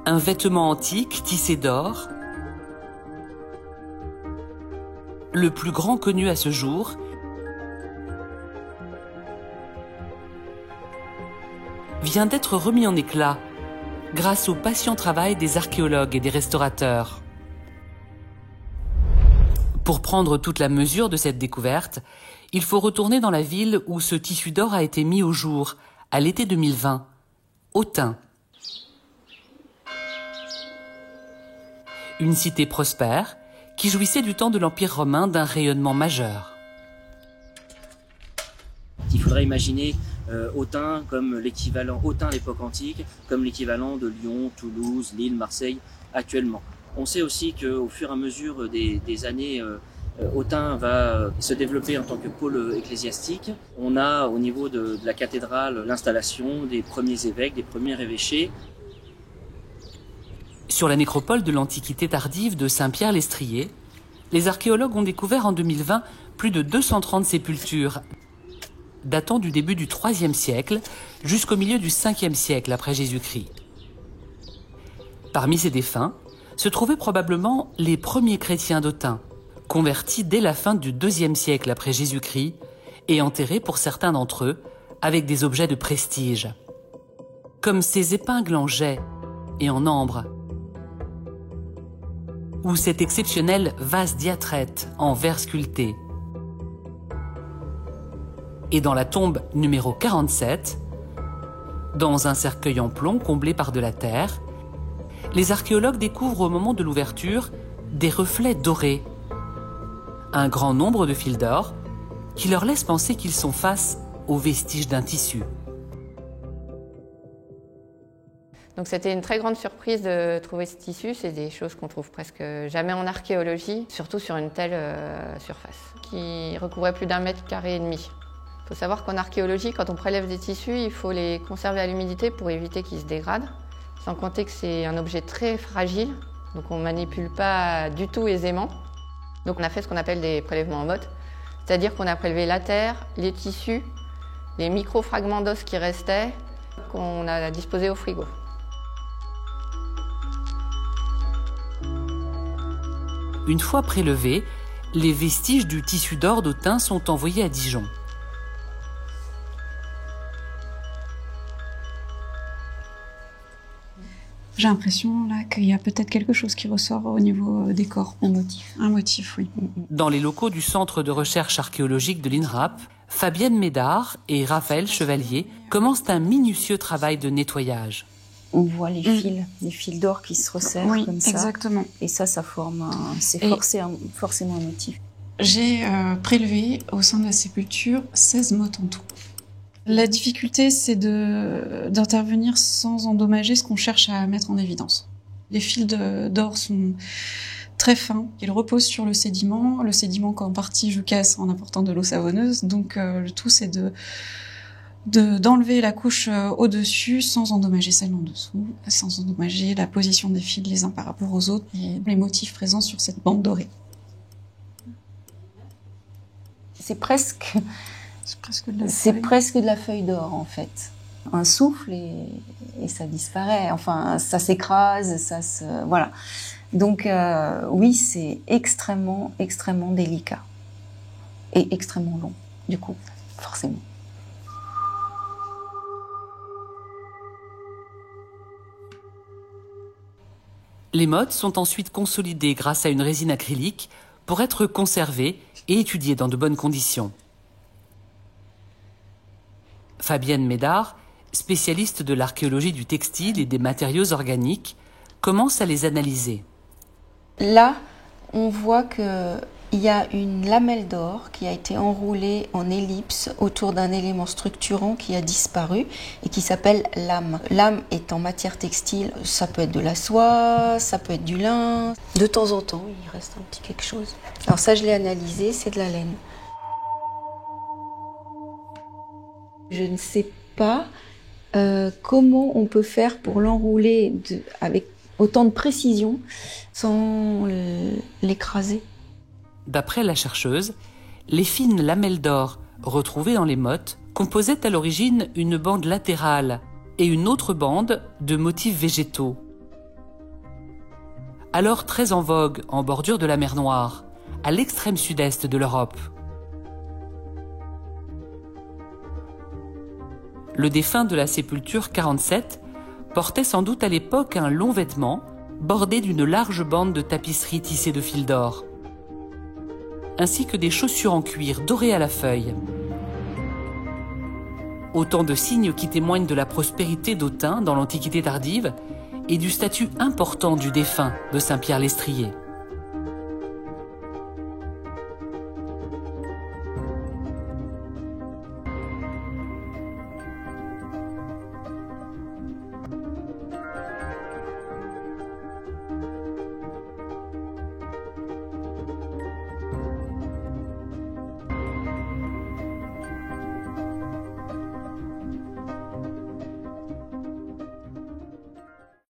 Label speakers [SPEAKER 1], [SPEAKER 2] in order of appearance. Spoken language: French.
[SPEAKER 1] un vêtement antique tissé d'or, le plus grand connu à ce jour, vient d'être remis en éclat grâce au patient travail des archéologues et des restaurateurs. Pour prendre toute la mesure de cette découverte, il faut retourner dans la ville où ce tissu d'or a été mis au jour, à l'été 2020, Autun. Une cité prospère qui jouissait du temps de l'Empire romain d'un rayonnement majeur.
[SPEAKER 2] Il faudrait imaginer Autun comme l'équivalent, Autun à l'époque antique, comme l'équivalent de Lyon, Toulouse, Lille, Marseille actuellement. On sait aussi qu'au fur et à mesure des années, Autun va se développer en tant que pôle ecclésiastique. On a au niveau de la cathédrale l'installation des premiers évêques, des premiers évêchés.
[SPEAKER 1] Sur la nécropole de l'Antiquité tardive de Saint-Pierre-l'Estrier, les archéologues ont découvert en 2020 plus de 230 sépultures, datant du début du IIIe siècle jusqu'au milieu du Ve siècle après Jésus-Christ. Parmi ces défunts se trouvaient probablement les premiers chrétiens d'Autun, convertis dès la fin du IIe siècle après Jésus-Christ et enterrés pour certains d'entre eux avec des objets de prestige, comme ces épingles en jet et en ambre, ou cet exceptionnel vase diatrette en verre sculpté. Et dans la tombe numéro 47, dans un cercueil en plomb comblé par de la terre, les archéologues découvrent au moment de l'ouverture des reflets dorés, un grand nombre de fils d'or qui leur laissent penser qu'ils sont face aux vestiges d'un tissu.
[SPEAKER 3] Donc c'était une très grande surprise de trouver ce tissu. C'est des choses qu'on trouve presque jamais en archéologie, surtout sur une telle surface, qui recouvrait plus d'1,5 mètre. Il faut savoir qu'en archéologie, quand on prélève des tissus, il faut les conserver à l'humidité pour éviter qu'ils se dégradent. Sans compter que c'est un objet très fragile, donc on ne manipule pas du tout aisément. Donc on a fait ce qu'on appelle des prélèvements en motte, c'est-à-dire qu'on a prélevé la terre, les tissus, les micro-fragments d'os qui restaient, qu'on a disposés au frigo.
[SPEAKER 1] Une fois prélevés, les vestiges du tissu d'or d'Autun sont envoyés à Dijon.
[SPEAKER 4] J'ai l'impression là qu'il y a peut-être quelque chose qui ressort au niveau des corps.
[SPEAKER 5] Un motif.
[SPEAKER 4] Un motif, oui.
[SPEAKER 1] Dans les locaux du Centre de recherche archéologique de l'INRAP, Fabienne Médard et Raphaël Chevalier commencent un minutieux travail de nettoyage.
[SPEAKER 5] On voit les fils d'or qui se resserrent comme ça.
[SPEAKER 4] Exactement.
[SPEAKER 5] Et ça forme forcément un motif.
[SPEAKER 4] J'ai prélevé au sein de la sépulture 16 mottes en tout. La difficulté, c'est d'intervenir sans endommager ce qu'on cherche à mettre en évidence. Les fils d'or sont très fins, ils reposent sur le sédiment qu'en partie je casse en apportant de l'eau savonneuse. Donc le tout, c'est d'enlever la couche au-dessus sans endommager celle en dessous, sans endommager la position des fils les uns par rapport aux autres et les motifs présents sur cette bande dorée.
[SPEAKER 5] C'est presque de la feuille d'or en fait. Un souffle et ça disparaît. Enfin, ça s'écrase, voilà. Donc oui, c'est extrêmement délicat et extrêmement long. Du coup, forcément.
[SPEAKER 1] Les mottes sont ensuite consolidées grâce à une résine acrylique pour être conservées et étudiées dans de bonnes conditions. Fabienne Médard, spécialiste de l'archéologie du textile et des matériaux organiques, commence à les analyser.
[SPEAKER 5] Là, on voit qu'il y a une lamelle d'or qui a été enroulée en ellipse autour d'un élément structurant qui a disparu et qui s'appelle lame. Lame est en matière textile, ça peut être de la soie, ça peut être du lin. De temps en temps, il reste un petit quelque chose. Alors ça, je l'ai analysé, c'est de la laine. Je ne sais pas comment on peut faire pour l'enrouler avec autant de précision sans l'écraser.
[SPEAKER 1] D'après la chercheuse, les fines lamelles d'or retrouvées dans les mottes composaient à l'origine une bande latérale et une autre bande de motifs végétaux. alors très en vogue en bordure de la mer Noire, à l'extrême sud-est de l'Europe. Le défunt de la sépulture 47 portait sans doute à l'époque un long vêtement bordé d'une large bande de tapisserie tissée de fil d'or, ainsi que des chaussures en cuir dorées à la feuille. Autant de signes qui témoignent de la prospérité d'Autun dans l'Antiquité tardive et du statut important du défunt de Saint-Pierre-l'Estrier.